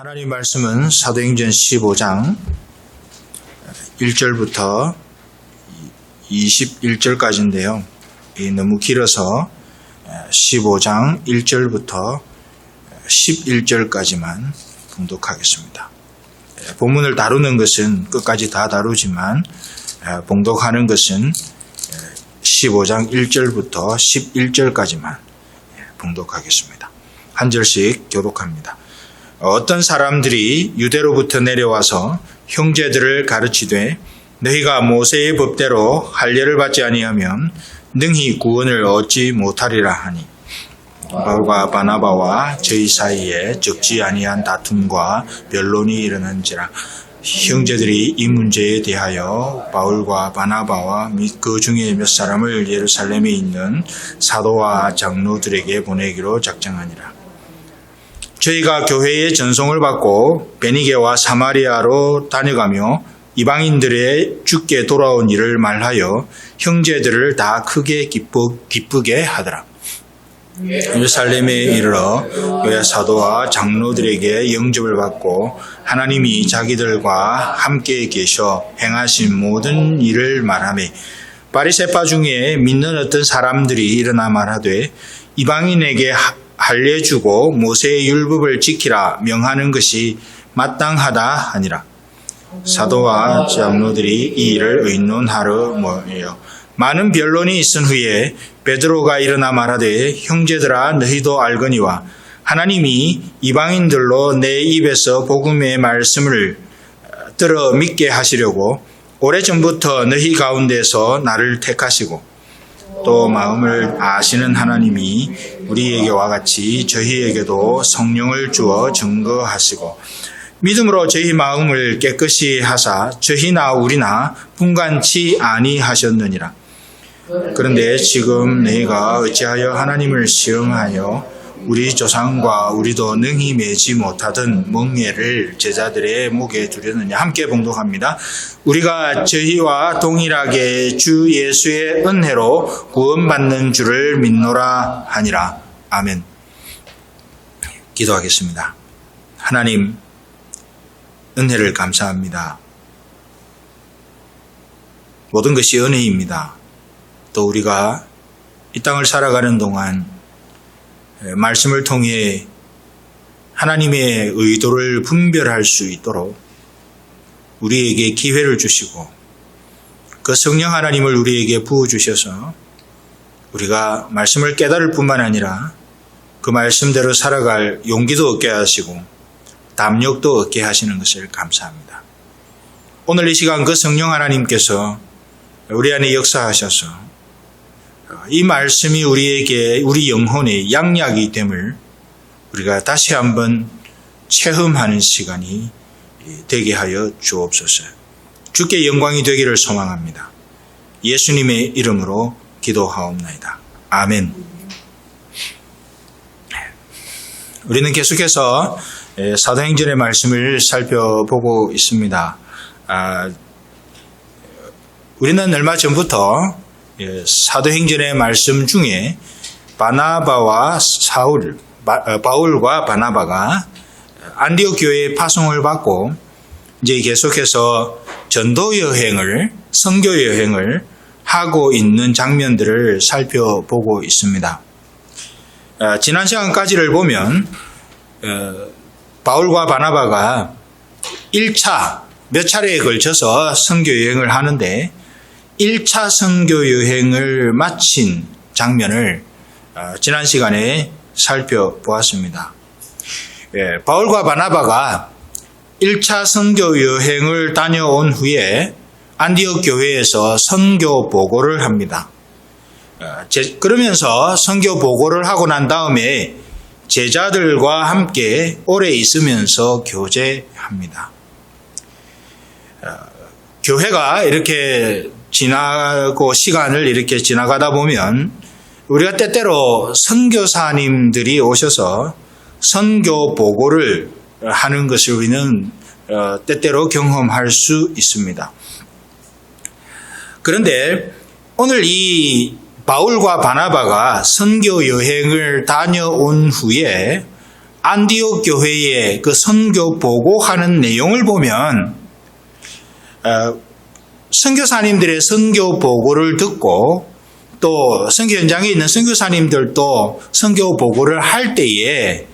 하나님 말씀은 사도행전 15장 1절부터 21절까지인데요. 너무 길어서 15장 1절부터 11절까지만 봉독하겠습니다. 본문을 다루는 것은 끝까지 다 다루지만 봉독하는 것은 15장 1절부터 11절까지만 봉독하겠습니다. 한 절씩 교독합니다. 어떤 사람들이 유대로부터 내려와서 형제들을 가르치되 너희가 모세의 법대로 할례를 받지 아니하면 능히 구원을 얻지 못하리라 하니 바울과 바나바와 저희 사이에 적지 아니한 다툼과 변론이 일어난지라. 형제들이 이 문제에 대하여 바울과 바나바와 및 그 중에 몇 사람을 예루살렘에 있는 사도와 장로들에게 보내기로 작정하니라. 저희가 교회의 전송을 받고 베니게와 사마리아로 다녀가며 이방인들의 주께 돌아온 일을 말하여 형제들을 다 크게 기쁘게 하더라. 예루살렘에 이르러 교회 사도와 장로들에게 영접을 받고 하나님이 자기들과 함께 계셔 행하신 모든 일을 말하며 바리새파 중에 믿는 어떤 사람들이 일어나 말하되 이방인에게 할례 주고 모세의 율법을 지키라 명하는 것이 마땅하다 하니라. 사도와 장로들이 이 일을 의논하러 모여 많은 변론이 있은 후에 베드로가 일어나 말하되 형제들아 너희도 알거니와 하나님이 이방인들로 내 입에서 복음의 말씀을 들어 믿게 하시려고 오래전부터 너희 가운데서 나를 택하시고 또 마음을 아시는 하나님이 우리에게와 같이 저희에게도 성령을 주어 증거하시고 믿음으로 저희 마음을 깨끗이 하사 저희나 우리나 분간치 아니하셨느니라. 그런데 지금 너희가 어찌하여 하나님을 시험하여 우리 조상과 우리도 능히 매지 못하던 멍에를 제자들의 목에 두려느냐. 함께 봉독합니다. 우리가 저희와 동일하게 주 예수의 은혜로 구원받는 줄을 믿노라 하니라. 아멘. 기도하겠습니다. 하나님, 은혜를 감사합니다. 모든 것이 은혜입니다. 또 우리가 이 땅을 살아가는 동안 말씀을 통해 하나님의 의도를 분별할 수 있도록 우리에게 기회를 주시고 그 성령 하나님을 우리에게 부어주셔서 우리가 말씀을 깨달을 뿐만 아니라 그 말씀대로 살아갈 용기도 얻게 하시고 담력도 얻게 하시는 것을 감사합니다. 오늘 이 시간 그 성령 하나님께서 우리 안에 역사하셔서 이 말씀이 우리에게 우리 영혼의 양약이 됨을 우리가 다시 한번 체험하는 시간이 되게 하여 주옵소서. 주께 영광이 되기를 소망합니다. 예수님의 이름으로 기도하옵나이다. 아멘. 우리는 계속해서 사도행전의 말씀을 살펴보고 있습니다. 우리는 얼마 전부터 사도행전의 말씀 중에 바울과 바나바가 안디옥 교회에 파송을 받고 이제 계속해서 전도 여행을, 선교 여행을 하고 있는 장면들을 살펴보고 있습니다. 지난 시간까지를 보면 바울과 바나바가 1차 몇 차례에 걸쳐서 선교 여행을 하는데 1차 선교 여행을 마친 장면을 지난 시간에 살펴보았습니다. 바울과 바나바가 1차 선교 여행을 다녀온 후에 안디옥 교회에서 선교 보고를 합니다. 그러면서 선교 보고를 하고 난 다음에 제자들과 함께 오래 있으면서 교제합니다. 교회가 이렇게 지나고 시간을 이렇게 지나가다 보면 우리가 때때로 선교사님들이 오셔서 선교 보고를 하는 것을 우리는 때때로 경험할 수 있습니다. 그런데 오늘 이 바울과 바나바가 선교 여행을 다녀온 후에 안디옥 교회에 그 선교 보고하는 내용을 보면 선교사님들의 선교 보고를 듣고 또 선교 현장에 있는 선교사님들도 선교 보고를 할 때에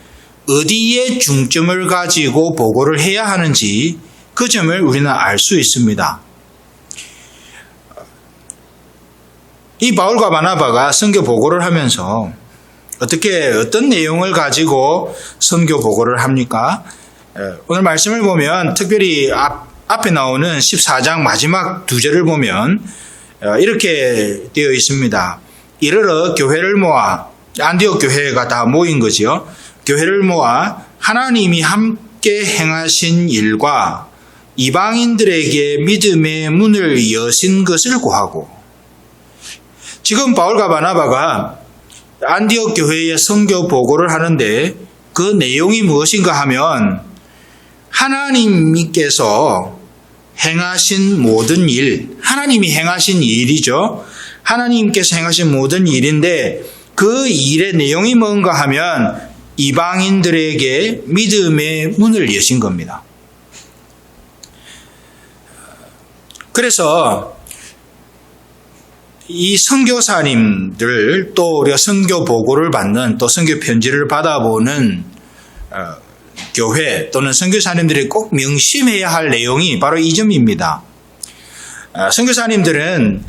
어디에 중점을 가지고 보고를 해야 하는지 그 점을 우리는 알 수 있습니다. 이 바울과 바나바가 선교 보고를 하면서 어떤 내용을 가지고 선교 보고를 합니까? 오늘 말씀을 보면 특별히 앞에 나오는 14장 마지막 두 절을 보면 이렇게 되어 있습니다. 이르러 교회를 모아, 안디옥 교회가 다 모인 거죠. 교회를 모아 하나님이 함께 행하신 일과 이방인들에게 믿음의 문을 여신 것을 고하고, 지금 바울과 바나바가 안디옥 교회에 선교 보고를 하는데 그 내용이 무엇인가 하면 하나님께서 행하신 모든 일, 하나님이 행하신 일이죠. 하나님께서 행하신 모든 일인데 그 일의 내용이 뭔가 하면 이방인들에게 믿음의 문을 여신 겁니다. 그래서 이 선교사님들 또 우리가 선교 보고를 받는 또 선교 편지를 받아보는 교회 또는 선교사님들이 꼭 명심해야 할 내용이 바로 이 점입니다. 선교사님들은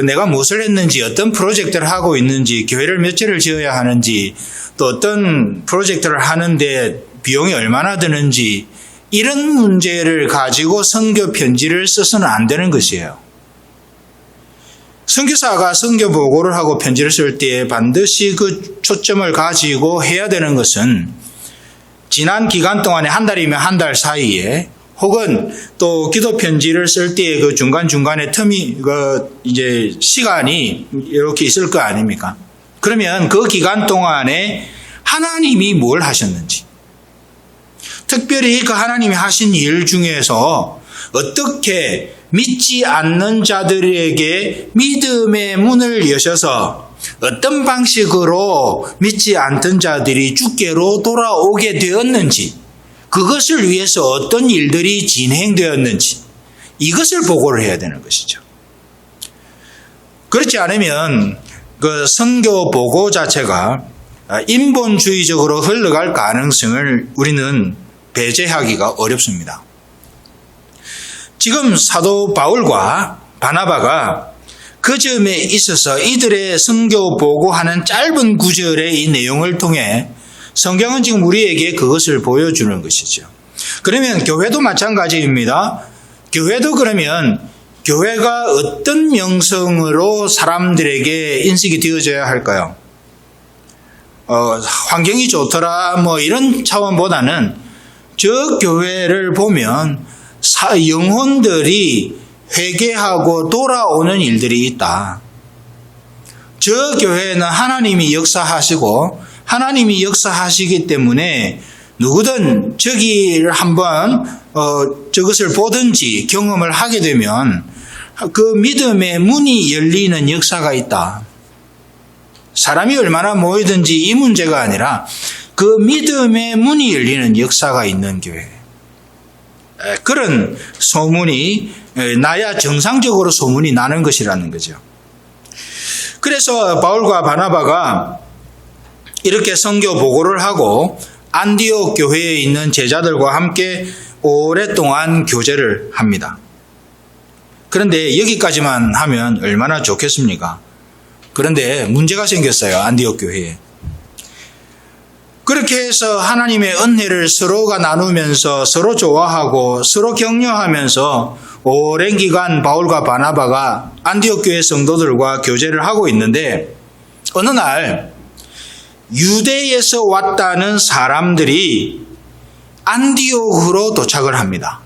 내가 무엇을 했는지, 어떤 프로젝트를 하고 있는지, 교회를 몇 채를 지어야 하는지, 또 어떤 프로젝트를 하는데 비용이 얼마나 드는지, 이런 문제를 가지고 선교 편지를 써서는 안 되는 것이에요. 선교사가 선교 보고를 하고 편지를 쓸 때 반드시 그 초점을 가지고 해야 되는 것은 지난 기간 동안에 한 달이면 한 달 사이에 혹은 또 기도 편지를 쓸 때 그 중간중간에 틈이 이제 시간이 이렇게 있을 거 아닙니까? 그러면 그 기간 동안에 하나님이 뭘 하셨는지, 특별히 그 하나님이 하신 일 중에서 어떻게 믿지 않는 자들에게 믿음의 문을 여셔서 어떤 방식으로 믿지 않던 자들이 주께로 돌아오게 되었는지, 그것을 위해서 어떤 일들이 진행되었는지, 이것을 보고를 해야 되는 것이죠. 그렇지 않으면 그 선교 보고 자체가 인본주의적으로 흘러갈 가능성을 우리는 배제하기가 어렵습니다. 지금 사도 바울과 바나바가 그 점에 있어서 이들의 선교 보고하는 짧은 구절의 이 내용을 통해 성경은 지금 우리에게 그것을 보여주는 것이죠. 그러면 교회도 마찬가지입니다. 교회도 그러면 교회가 어떤 명성으로 사람들에게 인식이 되어져야 할까요? 환경이 좋더라 이런 차원보다는 저 교회를 보면 영혼들이 회개하고 돌아오는 일들이 있다. 저 교회는 하나님이 역사하시고 하나님이 역사하시기 때문에 누구든 저기를 한번 저것을 보든지 경험을 하게 되면 그 믿음의 문이 열리는 역사가 있다. 사람이 얼마나 모이든지 이 문제가 아니라 그 믿음의 문이 열리는 역사가 있는 교회. 그런 소문이 나야 정상적으로 소문이 나는 것이라는 거죠. 그래서 바울과 바나바가 이렇게 선교 보고를 하고 안디옥 교회에 있는 제자들과 함께 오랫동안 교제를 합니다. 그런데 여기까지만 하면 얼마나 좋겠습니까? 그런데 문제가 생겼어요. 안디옥 교회에. 그렇게 해서 하나님의 은혜를 서로가 나누면서 서로 좋아하고 서로 격려하면서 오랜 기간 바울과 바나바가 안디옥 교회 성도들과 교제를 하고 있는데 어느 날 유대에서 왔다는 사람들이 안디옥으로 도착을 합니다.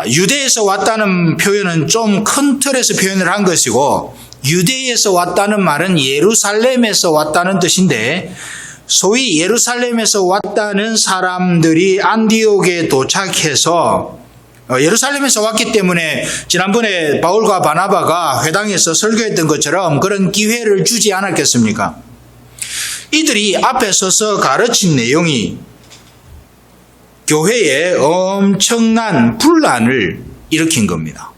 유대에서 왔다는 표현은 좀 큰 틀에서 표현을 한 것이고 유대에서 왔다는 말은 예루살렘에서 왔다는 뜻인데 소위 예루살렘에서 왔다는 사람들이 안디옥에 도착해서 예루살렘에서 왔기 때문에 지난번에 바울과 바나바가 회당에서 설교했던 것처럼 그런 기회를 주지 않았겠습니까? 이들이 앞에 서서 가르친 내용이 교회에 엄청난 분란을 일으킨 겁니다.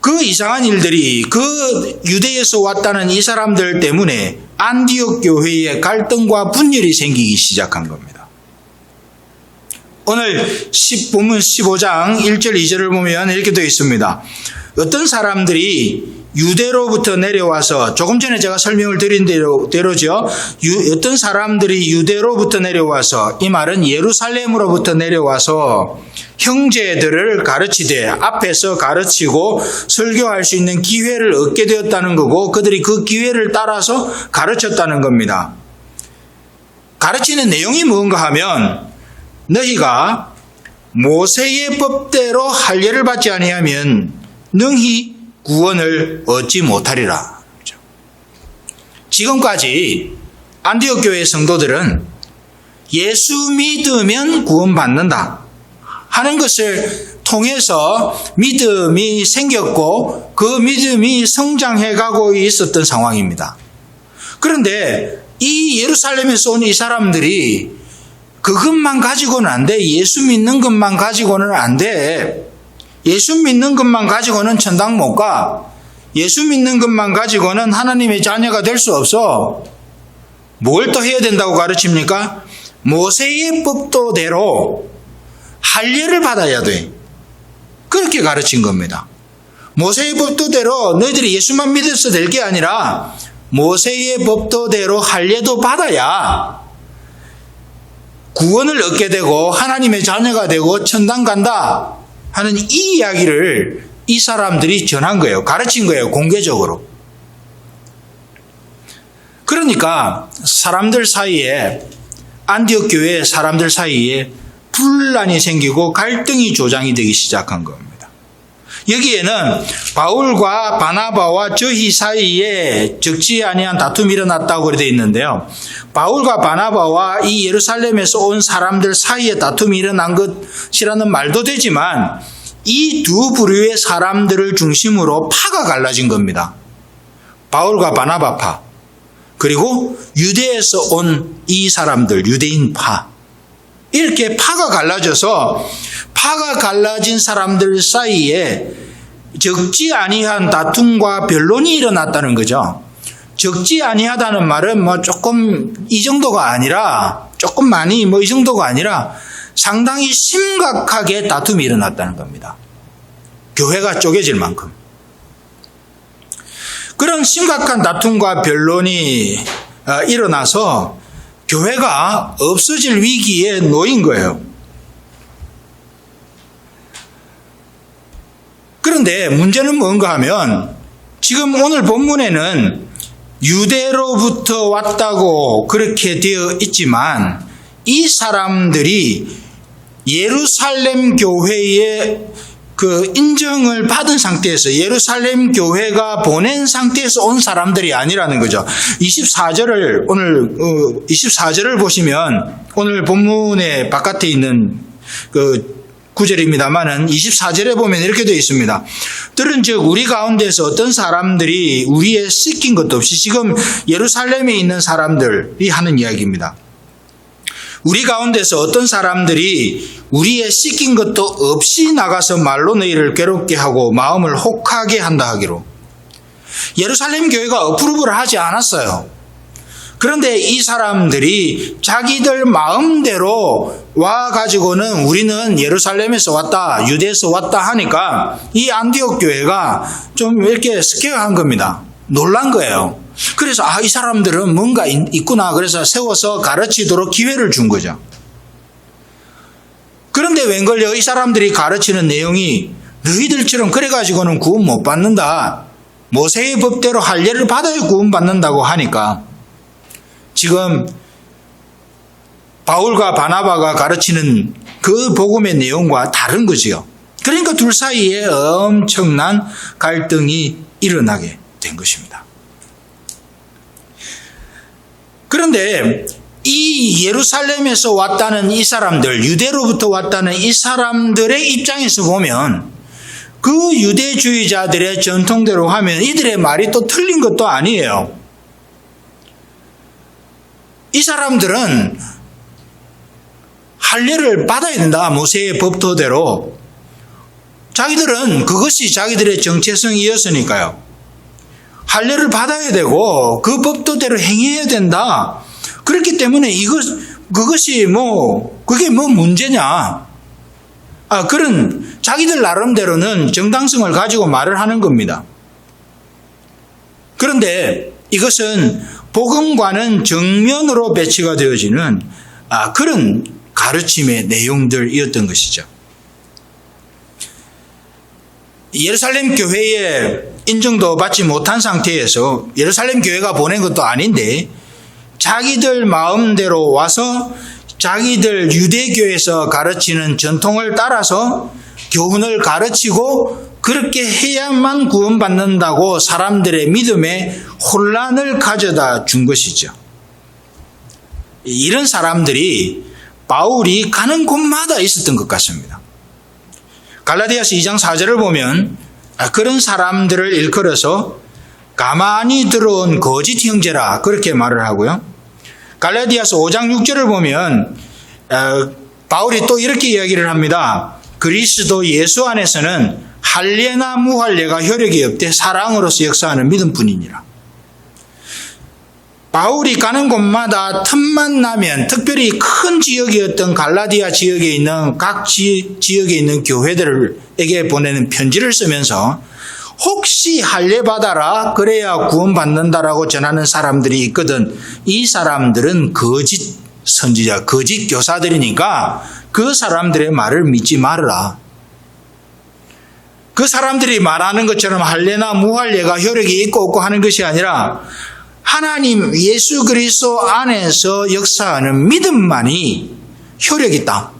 그 이상한 일들이 그 유대에서 왔다는 이 사람들 때문에 안디옥 교회에 갈등과 분열이 생기기 시작한 겁니다. 오늘 본문 15장 1절 2절을 보면 이렇게 되어 있습니다. 어떤 사람들이 유대로부터 내려와서, 조금 전에 제가 설명을 드린 대로죠. 어떤 사람들이 유대로부터 내려와서, 이 말은 예루살렘으로부터 내려와서 형제들을 가르치되, 앞에서 가르치고 설교할 수 있는 기회를 얻게 되었다는 거고, 그들이 그 기회를 따라서 가르쳤다는 겁니다. 가르치는 내용이 뭔가 하면, 너희가 모세의 법대로 할례를 받지 아니하면 능히 구원을 얻지 못하리라. 지금까지 안디옥 교회 성도들은 예수 믿으면 구원받는다 하는 것을 통해서 믿음이 생겼고 그 믿음이 성장해 가고 있었던 상황입니다. 그런데 이 예루살렘에서 온 이 사람들이 그것만 가지고는 안 돼. 예수 믿는 것만 가지고는 안 돼. 예수 믿는 것만 가지고는 천당 못 가. 예수 믿는 것만 가지고는 하나님의 자녀가 될 수 없어. 뭘 또 해야 된다고 가르칩니까? 모세의 법도대로 할례를 받아야 돼. 그렇게 가르친 겁니다. 모세의 법도대로 너희들이 예수만 믿어서 될 게 아니라 모세의 법도대로 할례도 받아야 구원을 얻게 되고 하나님의 자녀가 되고 천당 간다 하는 이 이야기를 이 사람들이 전한 거예요. 가르친 거예요. 공개적으로. 그러니까 사람들 사이에, 안디옥 교회 사람들 사이에 분란이 생기고 갈등이 조장이 되기 시작한 겁니다. 여기에는 바울과 바나바와 저희 사이에 적지 아니한 다툼이 일어났다고 그렇게 되어 있는데요. 바울과 바나바와 이 예루살렘에서 온 사람들 사이에 다툼이 일어난 것이라는 말도 되지만 이 두 부류의 사람들을 중심으로 파가 갈라진 겁니다. 바울과 바나바파, 그리고 유대에서 온 이 사람들, 유대인파. 이렇게 파가 갈라져서 파가 갈라진 사람들 사이에 적지 아니한 다툼과 변론이 일어났다는 거죠. 적지 아니하다는 말은 조금 이 정도가 아니라, 조금 많이 이 정도가 아니라 상당히 심각하게 다툼이 일어났다는 겁니다. 교회가 쪼개질 만큼. 그런 심각한 다툼과 변론이 일어나서 교회가 없어질 위기에 놓인 거예요. 그런데 문제는 뭔가 하면 지금 오늘 본문에는 유대로부터 왔다고 그렇게 되어 있지만 이 사람들이 예루살렘 교회의 그 인정을 받은 상태에서, 예루살렘 교회가 보낸 상태에서 온 사람들이 아니라는 거죠. 24절을 보시면 오늘 본문의 바깥에 있는 그 구절입니다만은 24절에 보면 이렇게 되어 있습니다. 들은즉 우리 가운데서 어떤 사람들이 우리의 시킨 것도 없이, 지금 예루살렘에 있는 사람들이 하는 이야기입니다. 우리 가운데서 어떤 사람들이 우리의 시킨 것도 없이 나가서 말로 너희를 괴롭게 하고 마음을 혹하게 한다 하기로. 예루살렘 교회가 어프로브를 하지 않았어요. 그런데 이 사람들이 자기들 마음대로 와가지고는 우리는 예루살렘에서 왔다, 유대에서 왔다 하니까 이 안디옥 교회가 좀 이렇게 스퀘어한 겁니다. 놀란 거예요. 그래서 이 사람들은 뭔가 있구나. 그래서 세워서 가르치도록 기회를 준 거죠. 그런데 웬걸요, 이 사람들이 가르치는 내용이 너희들처럼 그래가지고는 구원 못 받는다, 모세의 법대로 할례를 받아야 구원 받는다고 하니까 지금 바울과 바나바가 가르치는 그 복음의 내용과 다른 거지요. 그러니까 둘 사이에 엄청난 갈등이 일어나게 된 것입니다. 그런데 이 예루살렘에서 왔다는 이 사람들, 유대로부터 왔다는 이 사람들의 입장에서 보면 그 유대주의자들의 전통대로 하면 이들의 말이 또 틀린 것도 아니에요. 이 사람들은 할례를 받아야 된다. 모세의 법도대로. 자기들은 그것이 자기들의 정체성이었으니까요. 할례를 받아야 되고 그 법도대로 행해야 된다. 그렇기 때문에 그것이 그게 문제냐. 그런 자기들 나름대로는 정당성을 가지고 말을 하는 겁니다. 그런데 이것은 복음과는 정면으로 배치가 되어지는 그런 가르침의 내용들이었던 것이죠. 예루살렘 교회에 인정도 받지 못한 상태에서 예루살렘 교회가 보낸 것도 아닌데 자기들 마음대로 와서 자기들 유대교에서 가르치는 전통을 따라서 교훈을 가르치고 그렇게 해야만 구원받는다고 사람들의 믿음에 혼란을 가져다 준 것이죠. 이런 사람들이 바울이 가는 곳마다 있었던 것 같습니다. 갈라디아서 2장 4절을 보면 그런 사람들을 일컬어서 가만히 들어온 거짓 형제라 그렇게 말을 하고요. 갈라디아서 5장 6절을 보면 바울이 또 이렇게 이야기를 합니다. 그리스도 예수 안에서는 할례나 무할례가 효력이 없되 사랑으로서 역사하는 믿음뿐이니라. 바울이 가는 곳마다 틈만 나면 특별히 큰 지역이었던 갈라디아 지역에 있는 각 지역에 있는 교회들에게 보내는 편지를 쓰면서 혹시 할례 받아라 그래야 구원받는다라고 전하는 사람들이 있거든. 이 사람들은 거짓 선지자, 거짓 교사들이니까 그 사람들의 말을 믿지 말아라. 그 사람들이 말하는 것처럼 할례나 무할례가 효력이 있고 없고 하는 것이 아니라 하나님 예수 그리스도 안에서 역사하는 믿음만이 효력이 있다.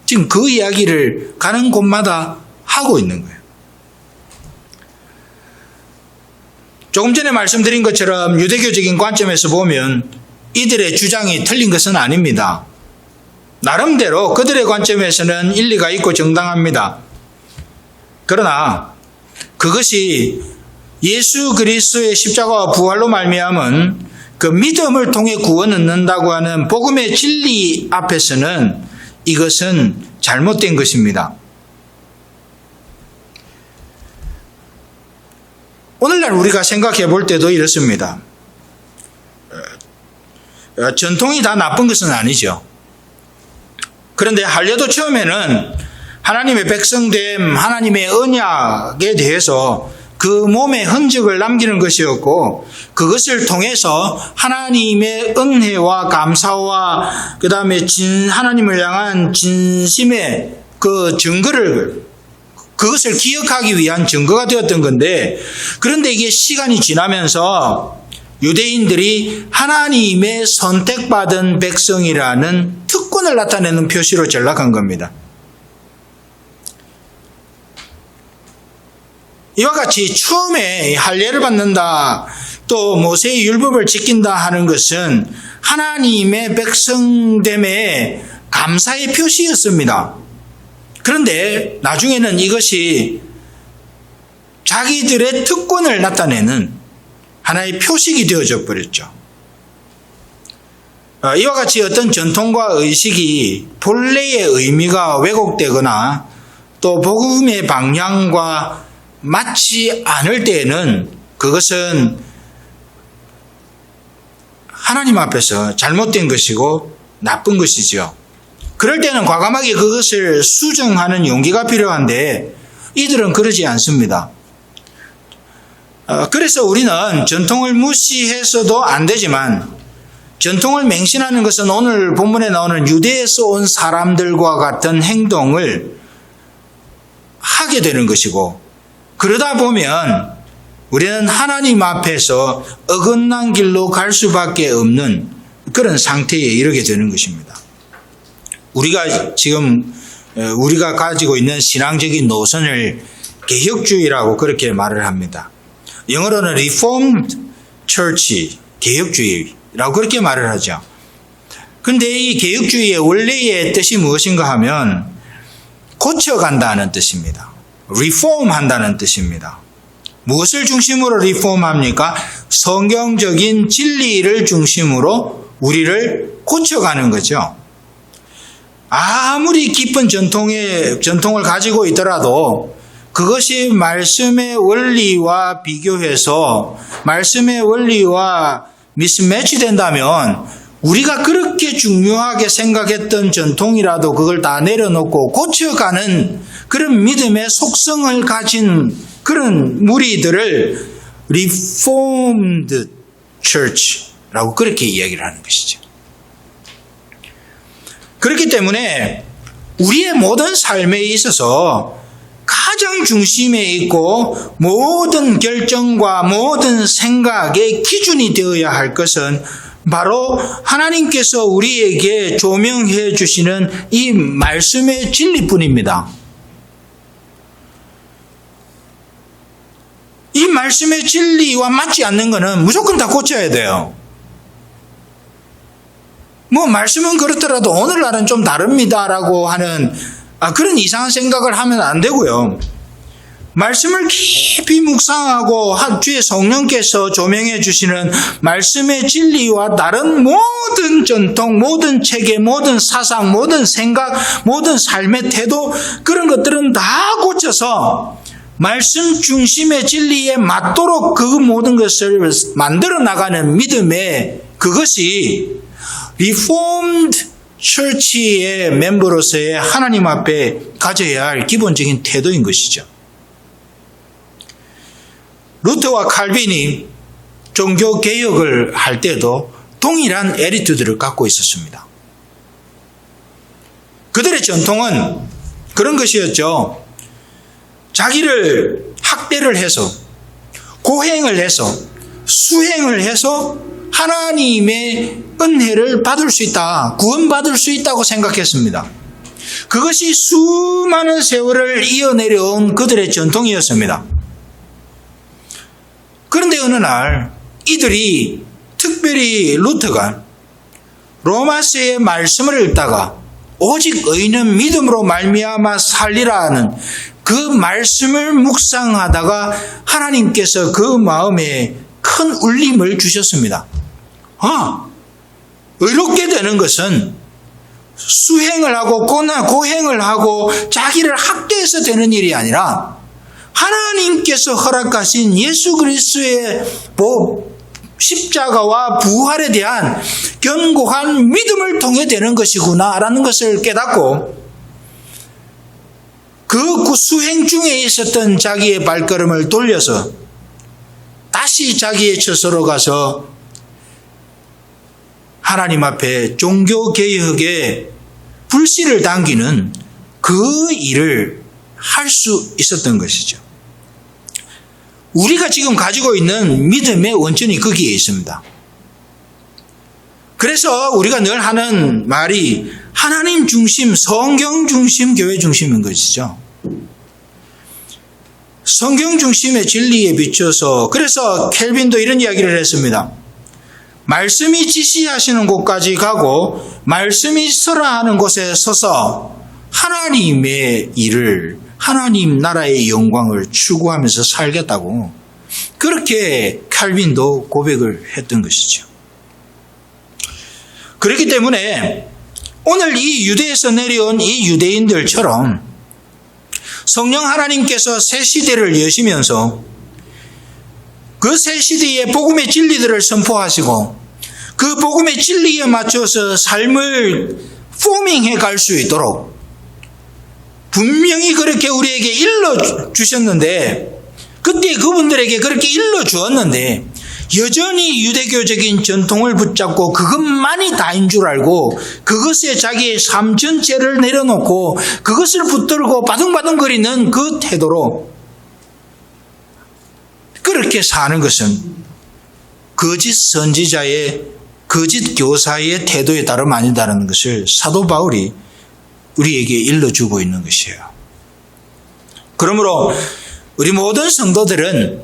지금 그 이야기를 가는 곳마다 하고 있는 거예요. 조금 전에 말씀드린 것처럼 유대교적인 관점에서 보면 이들의 주장이 틀린 것은 아닙니다. 나름대로 그들의 관점에서는 일리가 있고 정당합니다. 그러나 그것이 예수 그리스도의 십자가와 부활로 말미암은 그 믿음을 통해 구원 얻는다고 하는 복음의 진리 앞에서는 이것은 잘못된 것입니다. 오늘날 우리가 생각해 볼 때도 이렇습니다. 전통이 다 나쁜 것은 아니죠. 그런데 할례도 처음에는 하나님의 백성됨, 하나님의 언약에 대해서 그 몸의 흔적을 남기는 것이었고 그것을 통해서 하나님의 은혜와 감사와 그 다음에 하나님을 향한 진심의 그 증거를 그것을 기억하기 위한 증거가 되었던 건데 그런데 이게 시간이 지나면서 유대인들이 하나님의 선택받은 백성이라는 특권을 나타내는 표시로 전락한 겁니다. 이와 같이 처음에 할례를 받는다 또 모세의 율법을 지킨다 하는 것은 하나님의 백성됨의 감사의 표시였습니다. 그런데 나중에는 이것이 자기들의 특권을 나타내는 하나의 표식이 되어져 버렸죠. 이와 같이 어떤 전통과 의식이 본래의 의미가 왜곡되거나 또 복음의 방향과 맞지 않을 때에는 그것은 하나님 앞에서 잘못된 것이고 나쁜 것이죠. 그럴 때는 과감하게 그것을 수정하는 용기가 필요한데 이들은 그러지 않습니다. 그래서 우리는 전통을 무시해서도 안 되지만 전통을 맹신하는 것은 오늘 본문에 나오는 유대에서 온 사람들과 같은 행동을 하게 되는 것이고 그러다 보면 우리는 하나님 앞에서 어긋난 길로 갈 수밖에 없는 그런 상태에 이르게 되는 것입니다. 우리가 가지고 있는 신앙적인 노선을 개혁주의라고 그렇게 말을 합니다. 영어로는 Reformed Church, 개혁주의라고 그렇게 말을 하죠. 그런데 이 개혁주의의 원래의 뜻이 무엇인가 하면 고쳐간다는 뜻입니다. 리폼한다는 뜻입니다. 무엇을 중심으로 리폼합니까? 성경적인 진리를 중심으로 우리를 고쳐가는 거죠. 아무리 깊은 전통을 가지고 있더라도 그것이 말씀의 원리와 비교해서 말씀의 원리와 미스매치 된다면 우리가 그렇게 중요하게 생각했던 전통이라도 그걸 다 내려놓고 고쳐가는 그런 믿음의 속성을 가진 그런 무리들을 Reformed Church라고 그렇게 이야기를 하는 것이죠. 그렇기 때문에 우리의 모든 삶에 있어서 가장 중심에 있고 모든 결정과 모든 생각의 기준이 되어야 할 것은 바로 하나님께서 우리에게 조명해 주시는 이 말씀의 진리뿐입니다. 이 말씀의 진리와 맞지 않는 것은 무조건 다 고쳐야 돼요. 말씀은 그렇더라도 오늘날은 좀 다릅니다라고 하는 그런 이상한 생각을 하면 안 되고요. 말씀을 깊이 묵상하고 주의 성령께서 조명해 주시는 말씀의 진리와 다른 모든 전통, 모든 체계, 모든 사상, 모든 생각, 모든 삶의 태도 그런 것들은 다 고쳐서 말씀 중심의 진리에 맞도록 그 모든 것을 만들어 나가는 믿음의 그것이 Reformed Church의 멤버로서의 하나님 앞에 가져야 할 기본적인 태도인 것이죠. 루터와 칼빈이 종교 개혁을 할 때도 동일한 애리투드를 갖고 있었습니다. 그들의 전통은 그런 것이었죠. 자기를 학대를 해서 고행을 해서 수행을 해서 하나님의 은혜를 받을 수 있다, 구원받을 수 있다고 생각했습니다. 그것이 수많은 세월을 이어내려온 그들의 전통이었습니다. 그런데 어느 날 이들이 특별히 루터가 로마서의 말씀을 읽다가 오직 의인은 믿음으로 말미암아 살리라는 그 말씀을 묵상하다가 하나님께서 그 마음에 큰 울림을 주셨습니다. 의롭게 되는 것은 수행을 하고 고행을 하고 자기를 학대해서 되는 일이 아니라 하나님께서 허락하신 예수 그리스도의 십자가와 부활에 대한 견고한 믿음을 통해 되는 것이구나라는 것을 깨닫고 그 수행 중에 있었던 자기의 발걸음을 돌려서 다시 자기의 처소로 가서 하나님 앞에 종교개혁에 불씨를 당기는 그 일을 할 수 있었던 것이죠. 우리가 지금 가지고 있는 믿음의 원천이 거기에 있습니다. 그래서 우리가 늘 하는 말이 하나님 중심, 성경 중심, 교회 중심인 것이죠. 성경 중심의 진리에 비춰서 그래서 켈빈도 이런 이야기를 했습니다. 말씀이 지시하시는 곳까지 가고 말씀이 서라 하는 곳에 서서 하나님의 일을 하나님 나라의 영광을 추구하면서 살겠다고 그렇게 칼빈도 고백을 했던 것이죠. 그렇기 때문에 오늘 이 유대에서 내려온 이 유대인들처럼 성령 하나님께서 새 시대를 여시면서 그 새 시대의 복음의 진리들을 선포하시고 그 복음의 진리에 맞춰서 삶을 포밍해 갈 수 있도록 분명히 그렇게 우리에게 일러주셨는데 그때 그분들에게 그렇게 일러주었는데 여전히 유대교적인 전통을 붙잡고 그것만이 다인 줄 알고 그것에 자기의 삶 전체를 내려놓고 그것을 붙들고 바둥바둥거리는 그 태도로 그렇게 사는 것은 거짓 선지자의 거짓 교사의 태도에 다름 아니다라는 것을 사도 바울이 우리에게 일러주고 있는 것이에요. 그러므로 우리 모든 성도들은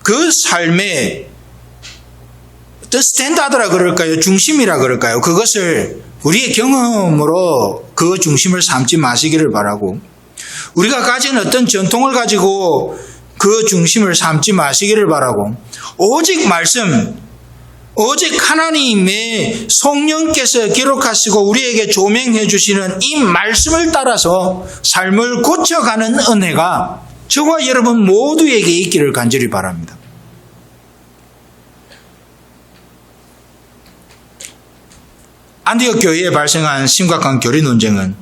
그 삶의 어떤 스탠다드라 그럴까요? 중심이라 그럴까요? 그것을 우리의 경험으로 그 중심을 삼지 마시기를 바라고 우리가 가진 어떤 전통을 가지고 그 중심을 삼지 마시기를 바라고 오직 말씀 오직 하나님의 성령께서 기록하시고 우리에게 조명해 주시는 이 말씀을 따라서 삶을 고쳐가는 은혜가 저와 여러분 모두에게 있기를 간절히 바랍니다. 안디옥 교회에 발생한 심각한 교리 논쟁은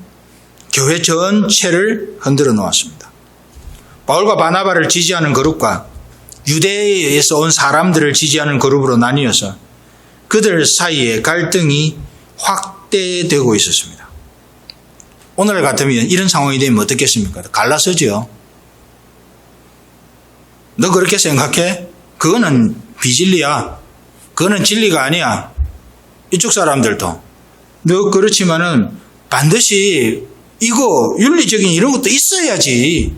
교회 전체를 흔들어 놓았습니다. 바울과 바나바를 지지하는 그룹과 유대에서 온 사람들을 지지하는 그룹으로 나뉘어서 그들 사이에 갈등이 확대되고 있었습니다. 오늘 같으면 이런 상황이 되면 어떻겠습니까? 갈라서죠. 너 그렇게 생각해? 그거는 비진리야. 그거는 진리가 아니야. 이쪽 사람들도. 너 그렇지만은 반드시 이거 윤리적인 이런 것도 있어야지.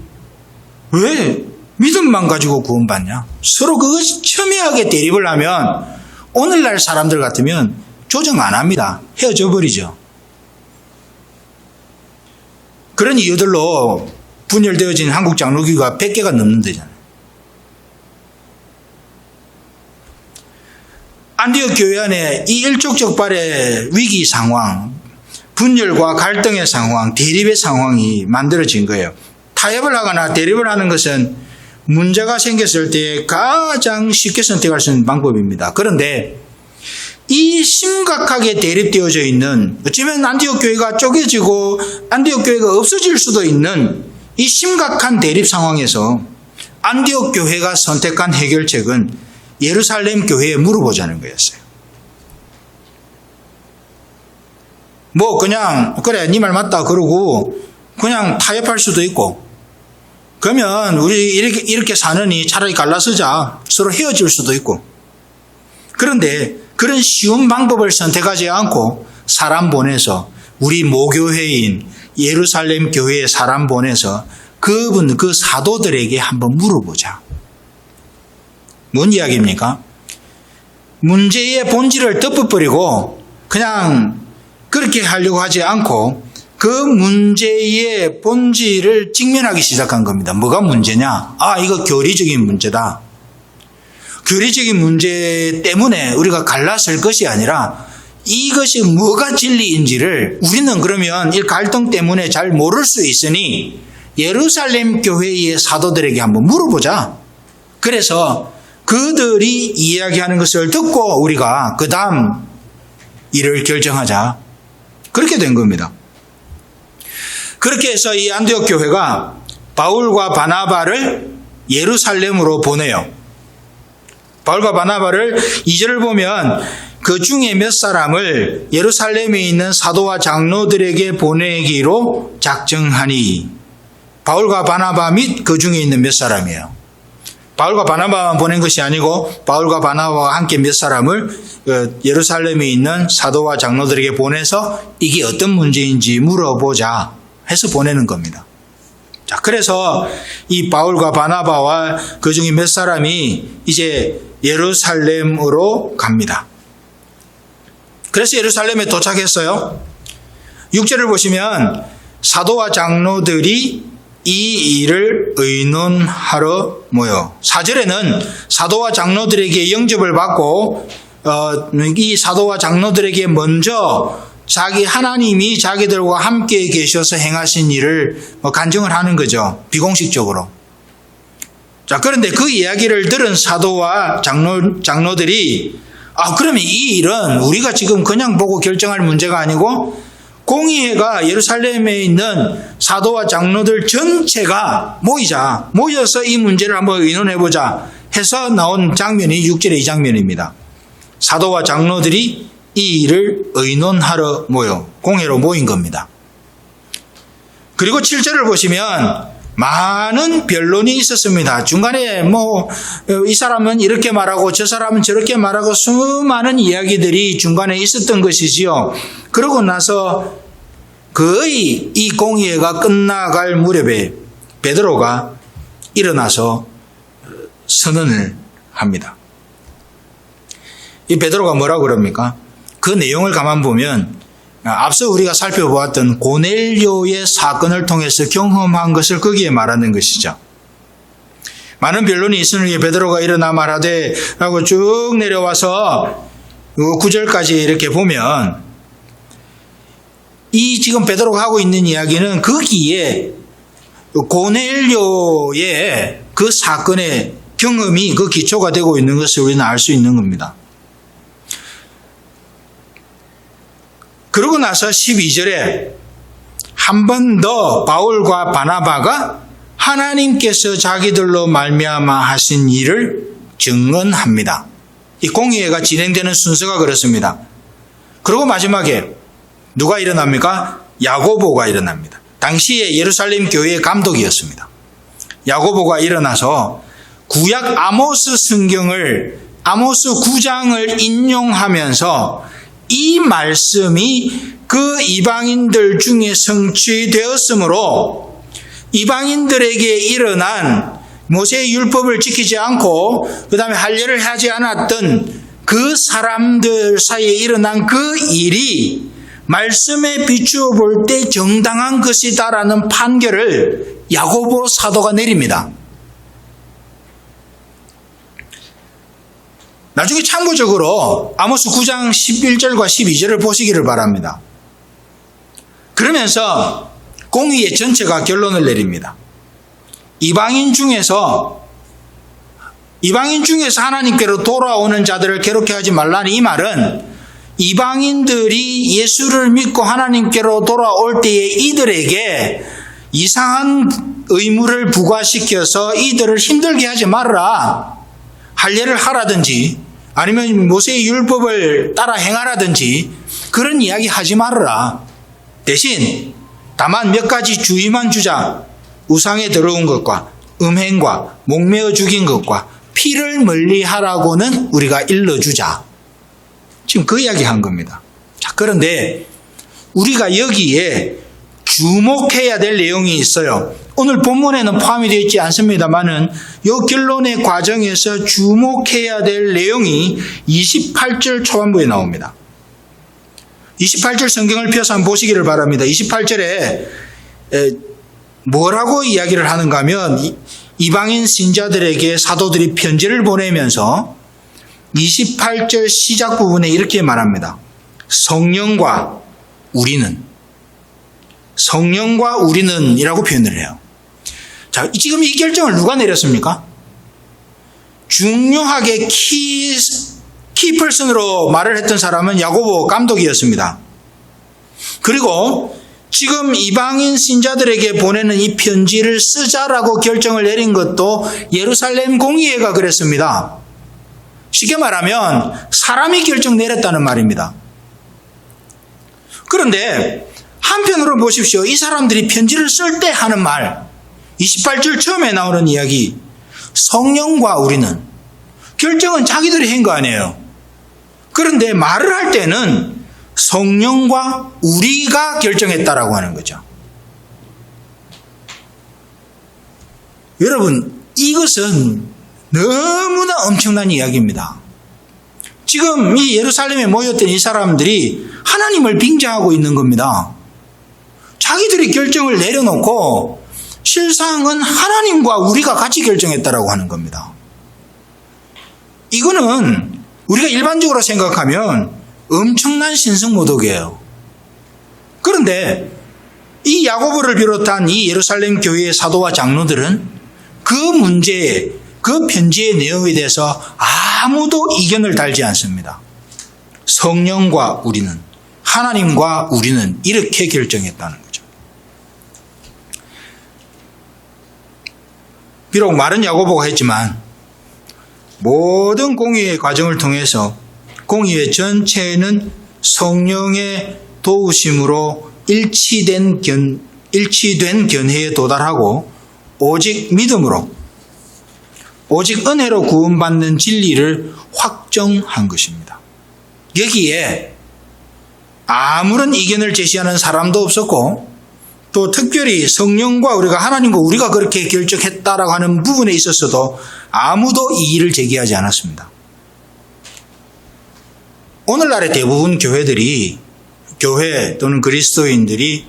왜 믿음만 가지고 구원받냐? 서로 그것이 첨예하게 대립을 하면 오늘날 사람들 같으면 조정 안 합니다. 헤어져 버리죠. 그런 이유들로 분열되어진 한국 장로교가 100개가 넘는다잖아요. 안디옥 교회 안에 이 일촉즉발의 위기 상황, 분열과 갈등의 상황, 대립의 상황이 만들어진 거예요. 타협을 하거나 대립을 하는 것은 문제가 생겼을 때 가장 쉽게 선택할 수 있는 방법입니다. 그런데 이 심각하게 대립되어져 있는, 어쩌면 안디옥 교회가 쪼개지고 안디옥 교회가 없어질 수도 있는 이 심각한 대립 상황에서 안디옥 교회가 선택한 해결책은 예루살렘 교회에 물어보자는 거였어요. 뭐 그냥 그래 네 말 맞다 그러고 그냥 타협할 수도 있고, 그러면 우리 이렇게 사느니 차라리 갈라서자, 서로 헤어질 수도 있고. 그런데 그런 쉬운 방법을 선택하지 않고 사람 보내서, 우리 모교회인 예루살렘 교회에 사람 보내서 그 사도들에게 한번 물어보자. 뭔 이야기입니까? 문제의 본질을 덮어버리고 그냥 그렇게 하려고 하지 않고 그 문제의 본질을 직면하기 시작한 겁니다. 뭐가 문제냐? 이거 교리적인 문제다. 교리적인 문제 때문에 우리가 갈랐을 것이 아니라 이것이 뭐가 진리인지를 우리는 그러면 이 갈등 때문에 잘 모를 수 있으니 예루살렘 교회의 사도들에게 한번 물어보자. 그래서 그들이 이야기하는 것을 듣고 우리가 그 다음 일을 결정하자. 그렇게 된 겁니다. 그렇게 해서 이 안디옥 교회가 바울과 바나바를 예루살렘으로 보내요. 바울과 바나바를 2절을 보면 그 중에 몇 사람을 예루살렘에 있는 사도와 장로들에게 보내기로 작정하니, 바울과 바나바 및 그 중에 있는 몇 사람이에요. 바울과 바나바만 보낸 것이 아니고 바울과 바나바와 함께 몇 사람을 예루살렘에 있는 사도와 장로들에게 보내서 이게 어떤 문제인지 물어보자 해서 보내는 겁니다. 자, 그래서 이 바울과 바나바와 그 중에 몇 사람이 이제 예루살렘으로 갑니다. 그래서 예루살렘에 도착했어요. 6절을 보시면 사도와 장로들이 이 일을 의논하러 모여. 4절에는 사도와 장로들에게 영접을 받고 이 사도와 장로들에게 먼저 하나님이 자기들과 함께 계셔서 행하신 일을 간증을 하는 거죠. 비공식적으로. 자, 그런데 그 이야기를 들은 사도와 장로들이 그러면 이 일은 우리가 지금 그냥 보고 결정할 문제가 아니고 공의회가 예루살렘에 있는 사도와 장로들 전체가 모여서 이 문제를 한번 의논해보자 해서 나온 장면이 6절의 이 장면입니다. 사도와 장로들이 이 일을 의논하러 공회로 모인 겁니다. 그리고 7절을 보시면 많은 변론이 있었습니다. 중간에 이 사람은 이렇게 말하고 저 사람은 저렇게 말하고 수많은 이야기들이 중간에 있었던 것이지요. 그러고 나서 거의 이 공의회가 끝나갈 무렵에 베드로가 일어나서 선언을 합니다. 이 베드로가 뭐라고 그럽니까? 그 내용을 가만 보면 앞서 우리가 살펴보았던 고넬료의 사건을 통해서 경험한 것을 거기에 말하는 것이죠. 많은 변론이 있으니 베드로가 일어나 말하되 라고 쭉 내려와서 요 9절까지 이렇게 보면 이 지금 베드로가 하고 있는 이야기는 거기에 고넬료의 그 사건의 경험이 그 기초가 되고 있는 것을 우리는 알 수 있는 겁니다. 그러고 나서 12절에 한 번 더 바울과 바나바가 하나님께서 자기들로 말미암아 하신 일을 증언합니다. 이 공의회가 진행되는 순서가 그렇습니다. 그리고 마지막에 누가 일어납니까? 야고보가 일어납니다. 당시에 예루살렘 교회의 감독이었습니다. 야고보가 일어나서 구약 아모스 성경을 아모스 9장을 인용하면서 이 말씀이 그 이방인들 중에 성취되었으므로 이방인들에게 일어난 모세의 율법을 지키지 않고 그 다음에 할례를 하지 않았던 그 사람들 사이에 일어난 그 일이 말씀에 비추어 볼 때 정당한 것이다라는 판결을 야고보 사도가 내립니다. 나중에 참고적으로 아모스 9장 11절과 12절을 보시기를 바랍니다. 그러면서 공의회 전체가 결론을 내립니다. 이방인 중에서 하나님께로 돌아오는 자들을 괴롭게 하지 말라는 이 말은 이방인들이 예수를 믿고 하나님께로 돌아올 때에 이들에게 이상한 의무를 부과시켜서 이들을 힘들게 하지 말아라. 할례를 하라든지 아니면 모세의 율법을 따라 행하라든지 그런 이야기 하지 말아라. 대신 다만 몇 가지 주의만 주자. 우상에 들어온 것과 음행과 목매어 죽인 것과 피를 멀리하라고는 우리가 일러주자. 지금 그 이야기 한 겁니다. 자, 그런데 우리가 여기에 주목해야 될 내용이 있어요. 오늘 본문에는 포함이 되어 있지 않습니다만은 이 결론의 과정에서 주목해야 될 내용이 28절 초반부에 나옵니다. 28절 성경을 펴서 한번 보시기를 바랍니다. 28절에 뭐라고 이야기를 하는가 하면 이방인 신자들에게 사도들이 편지를 보내면서 28절 시작 부분에 이렇게 말합니다. 성령과 우리는 이라고 표현을 해요. 자, 지금 이 결정을 누가 내렸습니까? 중요하게 키퍼슨으로 말을 했던 사람은 야고보 감독이었습니다. 그리고 지금 이방인 신자들에게 보내는 이 편지를 쓰자라고 결정을 내린 것도 예루살렘 공의회가 그랬습니다. 쉽게 말하면 사람이 결정 내렸다는 말입니다. 그런데 한편으로 보십시오. 이 사람들이 편지를 쓸 때 하는 말, 28절 처음에 나오는 이야기, 성령과 우리는 결정은 자기들이 한 거 아니에요. 그런데 말을 할 때는 성령과 우리가 결정했다라고 하는 거죠. 여러분, 이것은 너무나 엄청난 이야기입니다. 지금 이 예루살렘에 모였던 이 사람들이 하나님을 빙자하고 있는 겁니다. 자기들이 결정을 내려놓고 실상은 하나님과 우리가 같이 결정했다라고 하는 겁니다. 이거는 우리가 일반적으로 생각하면 엄청난 신성모독이에요. 그런데 이 야고보를 비롯한 이 예루살렘 교회의 사도와 장로들은 그 문제에, 그 편지의 내용에 대해서 아무도 이견을 달지 않습니다. 성령과 우리는, 하나님과 우리는 이렇게 결정했다는 거죠. 비록 말은 야고보가 했지만 모든 공의의 과정을 통해서 공의회 전체는 성령의 도우심으로 일치된 견해에 도달하고 오직 믿음으로, 오직 은혜로 구원받는 진리를 확정한 것입니다. 여기에 아무런 이견을 제시하는 사람도 없었고, 또 특별히 성령과 우리가, 하나님과 우리가 그렇게 결정했다라고 하는 부분에 있어서도 아무도 이의를 제기하지 않았습니다. 오늘날의 대부분 교회 또는 그리스도인들이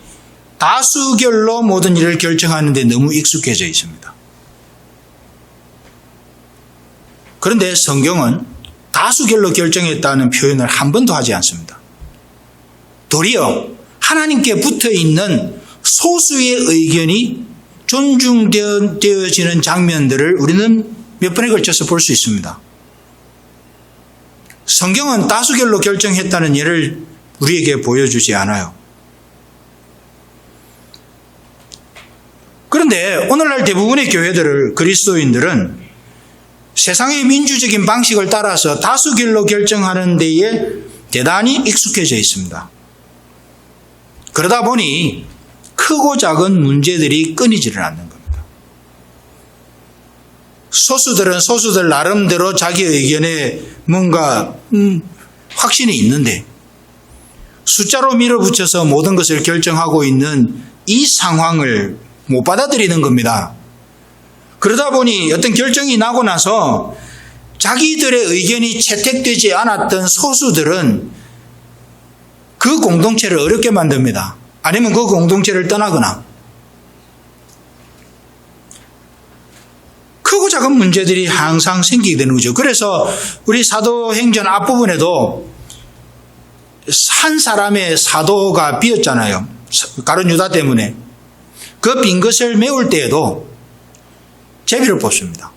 다수결로 모든 일을 결정하는데 너무 익숙해져 있습니다. 그런데 성경은 다수결로 결정했다는 표현을 한 번도 하지 않습니다. 도리어 하나님께 붙어 있는 소수의 의견이 존중되어지는 장면들을 우리는 몇 번에 걸쳐서 볼 수 있습니다. 성경은 다수결로 결정했다는 예를 우리에게 보여주지 않아요. 그런데 오늘날 대부분의 교회들을 그리스도인들은 세상의 민주적인 방식을 따라서 다수결로 결정하는 데에 대단히 익숙해져 있습니다. 그러다 보니 크고 작은 문제들이 끊이지를 않는 겁니다. 소수들은 소수들 나름대로 자기 의견에 뭔가 확신이 있는데 숫자로 밀어붙여서 모든 것을 결정하고 있는 이 상황을 못 받아들이는 겁니다. 그러다 보니 어떤 결정이 나고 나서 자기들의 의견이 채택되지 않았던 소수들은 그 공동체를 어렵게 만듭니다. 아니면 그 공동체를 떠나거나 크고 작은 문제들이 항상 생기게 되는 거죠. 그래서 우리 사도행전 앞부분에도 한 사람의 사도가 비었잖아요. 가룟 유다 때문에. 그 빈 것을 메울 때에도 제비를 뽑습니다.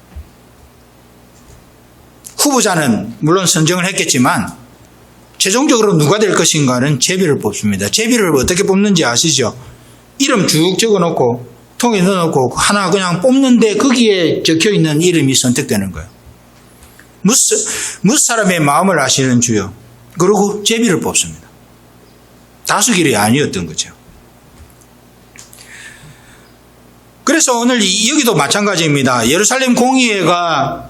후보자는 물론 선정을 했겠지만 최종적으로 누가 될 것인가는 제비를 뽑습니다. 제비를 어떻게 뽑는지 아시죠? 이름 쭉 적어놓고 통에 넣어놓고 하나 그냥 뽑는데 거기에 적혀있는 이름이 선택되는 거예요. 무슨 사람의 마음을 아시는 주요. 그리고 제비를 뽑습니다. 다수결이 아니었던 거죠. 그래서 오늘 여기도 마찬가지입니다. 예루살렘 공의회가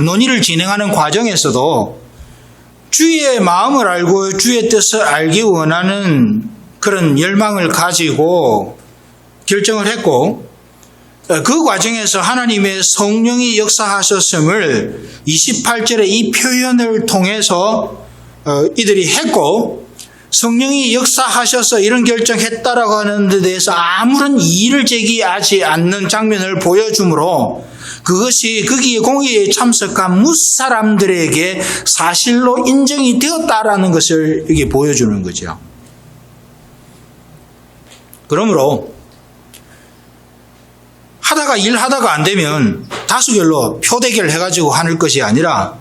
논의를 진행하는 과정에서도 주의 마음을 알고 주의 뜻을 알기 원하는 그런 열망을 가지고 결정을 했고 그 과정에서 하나님의 성령이 역사하셨음을 28절의 이 표현을 통해서 이들이 했고 성령이 역사하셔서 이런 결정했다라고 하는 데 대해서 아무런 이의를 제기하지 않는 장면을 보여주므로 그것이 거기에 공의에 참석한 무사람들에게 사실로 인정이 되었다라는 것을 여기 보여주는 거죠. 그러므로 일하다가 안 되면 다수결로 표대결 해가지고 하는 것이 아니라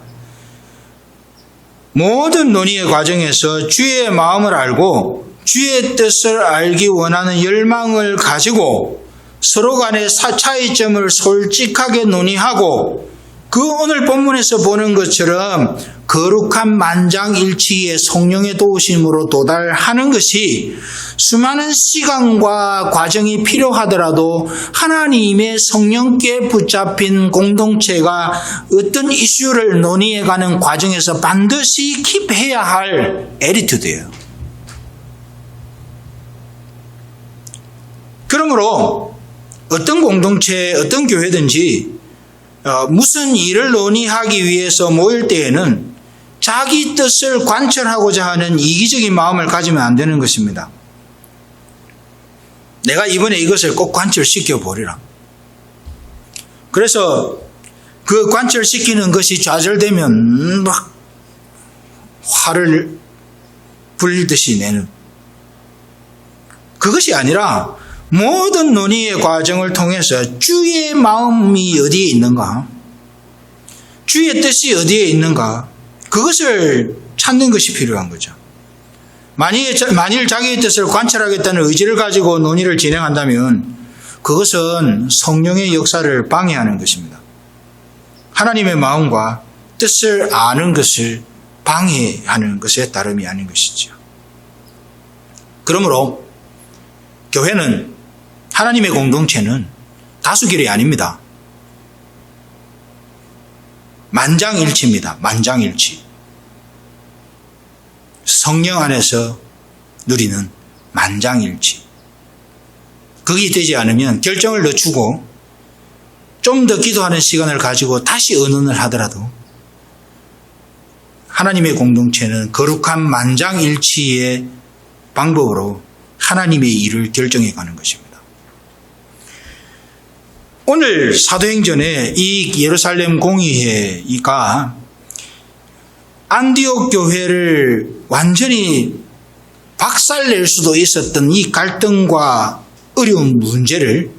모든 논의의 과정에서 주의 마음을 알고 주의 뜻을 알기 원하는 열망을 가지고 서로 간의 차이점을 솔직하게 논의하고 그 오늘 본문에서 보는 것처럼 거룩한 만장일치의 성령의 도우심으로 도달하는 것이 수많은 시간과 과정이 필요하더라도 하나님의 성령께 붙잡힌 공동체가 어떤 이슈를 논의해가는 과정에서 반드시 킵해야 할 에티튜드예요. 그러므로 어떤 공동체, 어떤 교회든지 무슨 일을 논의하기 위해서 모일 때에는 자기 뜻을 관철하고자 하는 이기적인 마음을 가지면 안 되는 것입니다. 내가 이번에 이것을 꼭 관철시켜 보리라. 그래서 그 관철시키는 것이 좌절되면 막 화를 불리듯이 내는 그것이 아니라 모든 논의의 과정을 통해서 주의 마음이 어디에 있는가, 주의 뜻이 어디에 있는가, 그것을 찾는 것이 필요한 거죠. 만일 자기의 뜻을 관찰하겠다는 의지를 가지고 논의를 진행한다면 그것은 성령의 역사를 방해하는 것입니다. 하나님의 마음과 뜻을 아는 것을 방해하는 것에 따름이 아닌 것이죠. 그러므로 교회는, 하나님의 공동체는 다수결이 아닙니다. 만장일치입니다. 만장일치. 성령 안에서 누리는 만장일치. 그게 되지 않으면 결정을 늦추고 좀 더 기도하는 시간을 가지고 다시 의논을 하더라도 하나님의 공동체는 거룩한 만장일치의 방법으로 하나님의 일을 결정해 가는 것입니다. 오늘 사도행전에 이 예루살렘 공의회가 안디옥 교회를 완전히 박살낼 수도 있었던 이 갈등과 어려운 문제를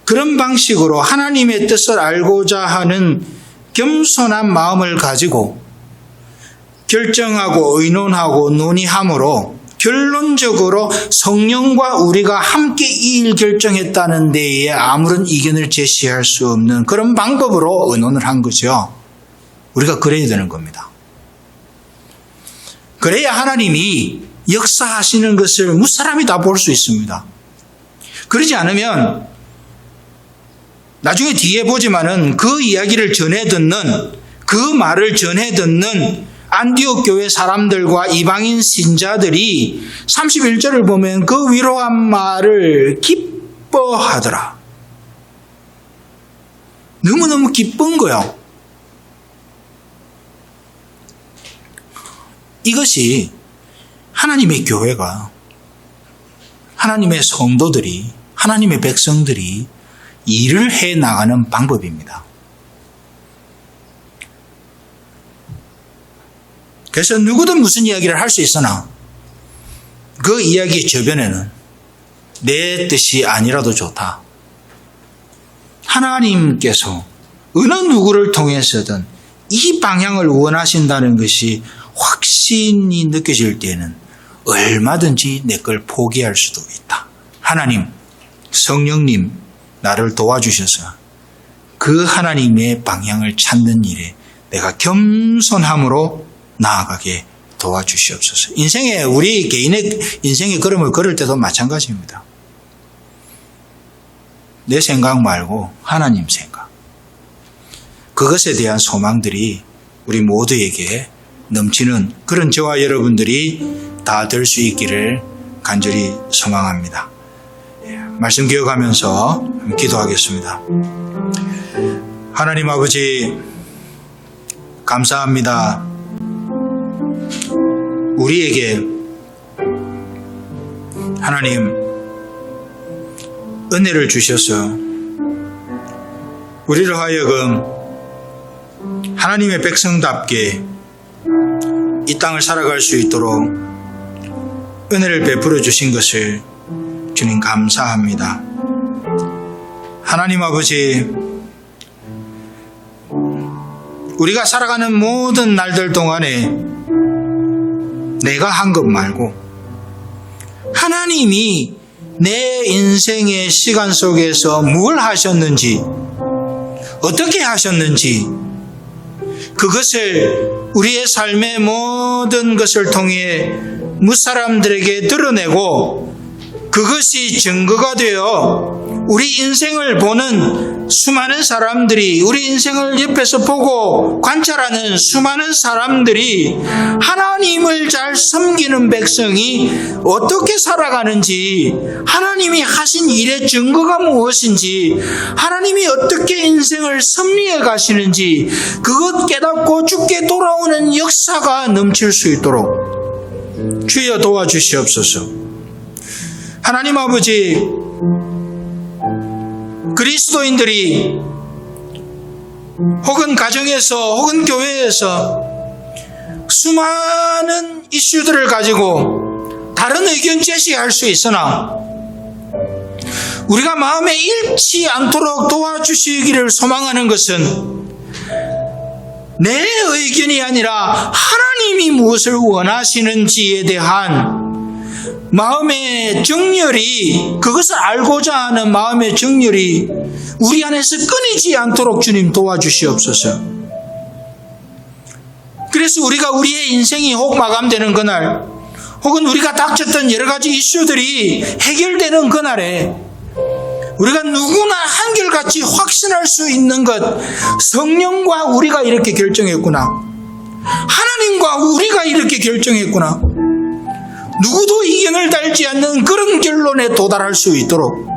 그런 방식으로 하나님의 뜻을 알고자 하는 겸손한 마음을 가지고 결정하고 의논하고 논의함으로 결론적으로 성령과 우리가 함께 이 일 결정했다는 데에 아무런 이견을 제시할 수 없는 그런 방법으로 의논을 한 거죠. 우리가 그래야 되는 겁니다. 그래야 하나님이 역사하시는 것을 무사람이 다 볼 수 있습니다. 그러지 않으면 나중에 뒤에 보지만은 그 이야기를 전해 듣는, 그 말을 전해 듣는 안디옥 교회 사람들과 이방인 신자들이 31절을 보면 그 위로한 말을 기뻐하더라. 너무너무 기쁜 거예요. 이것이 하나님의 교회가, 하나님의 성도들이, 하나님의 백성들이 일을 해 나가는 방법입니다. 그래서 누구든 무슨 이야기를 할 수 있으나 그 이야기의 저변에는 내 뜻이 아니라도 좋다. 하나님께서 어느 누구를 통해서든 이 방향을 원하신다는 것이 확신이 느껴질 때는 얼마든지 내 걸 포기할 수도 있다. 하나님, 성령님 나를 도와주셔서 그 하나님의 방향을 찾는 일에 내가 겸손함으로 나아가게 도와주시옵소서. 인생에, 우리 개인의 인생의 걸음을 걸을 때도 마찬가지입니다. 내 생각 말고 하나님 생각. 그것에 대한 소망들이 우리 모두에게 넘치는 그런 저와 여러분들이 다 될 수 있기를 간절히 소망합니다. 말씀 기억하면서 기도하겠습니다. 하나님 아버지, 감사합니다. 우리에게 하나님 은혜를 주셔서 우리를 하여금 하나님의 백성답게 이 땅을 살아갈 수 있도록 은혜를 베풀어 주신 것을 주님 감사합니다. 하나님 아버지, 우리가 살아가는 모든 날들 동안에 내가 한 것 말고 하나님이 내 인생의 시간 속에서 뭘 하셨는지, 어떻게 하셨는지, 그것을 우리의 삶의 모든 것을 통해 무사람들에게 드러내고 그것이 증거가 되어 우리 인생을 보는 수많은 사람들이, 우리 인생을 옆에서 보고 관찰하는 수많은 사람들이 하나님을 잘 섬기는 백성이 어떻게 살아가는지, 하나님이 하신 일의 증거가 무엇인지, 하나님이 어떻게 인생을 섭리해 가시는지 그것 깨닫고 주께 돌아오는 역사가 넘칠 수 있도록 주여 도와주시옵소서. 하나님 아버지, 그리스도인들이 혹은 가정에서 혹은 교회에서 수많은 이슈들을 가지고 다른 의견 제시할 수 있으나 우리가 마음에 잃지 않도록 도와주시기를 소망하는 것은 내 의견이 아니라 하나님이 무엇을 원하시는지에 대한 마음의 정열이, 그것을 알고자 하는 마음의 정열이 우리 안에서 끊이지 않도록 주님 도와주시옵소서. 그래서 우리가 우리의 인생이 혹 마감되는 그날, 혹은 우리가 닥쳤던 여러 가지 이슈들이 해결되는 그날에 우리가 누구나 한결같이 확신할 수 있는 것, 성령과 우리가 이렇게 결정했구나, 하나님과 우리가 이렇게 결정했구나, 누구도 이견을 달지 않는 그런 결론에 도달할 수 있도록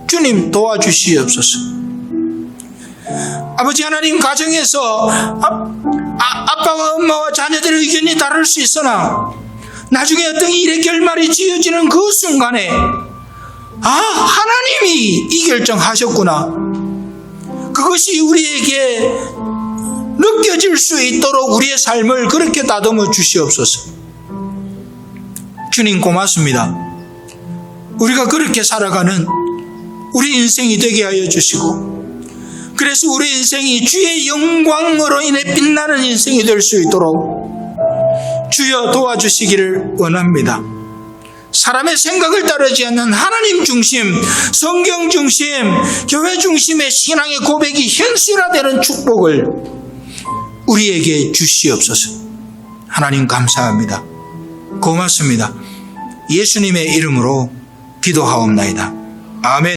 주님 도와주시옵소서. 아버지 하나님, 가정에서 아빠와 엄마와 자녀들의 의견이 다를 수 있으나 나중에 어떤 일의 결말이 지어지는 그 순간에 하나님이 이 결정하셨구나. 그것이 우리에게 느껴질 수 있도록 우리의 삶을 그렇게 다듬어 주시옵소서. 주님 고맙습니다. 우리가 그렇게 살아가는 우리 인생이 되게 하여 주시고, 그래서 우리 인생이 주의 영광으로 인해 빛나는 인생이 될 수 있도록 주여 도와주시기를 원합니다. 사람의 생각을 따르지 않는 하나님 중심, 성경 중심, 교회 중심의 신앙의 고백이 현실화되는 축복을 우리에게 주시옵소서. 하나님 감사합니다. 고맙습니다. 예수님의 이름으로 기도하옵나이다. 아멘.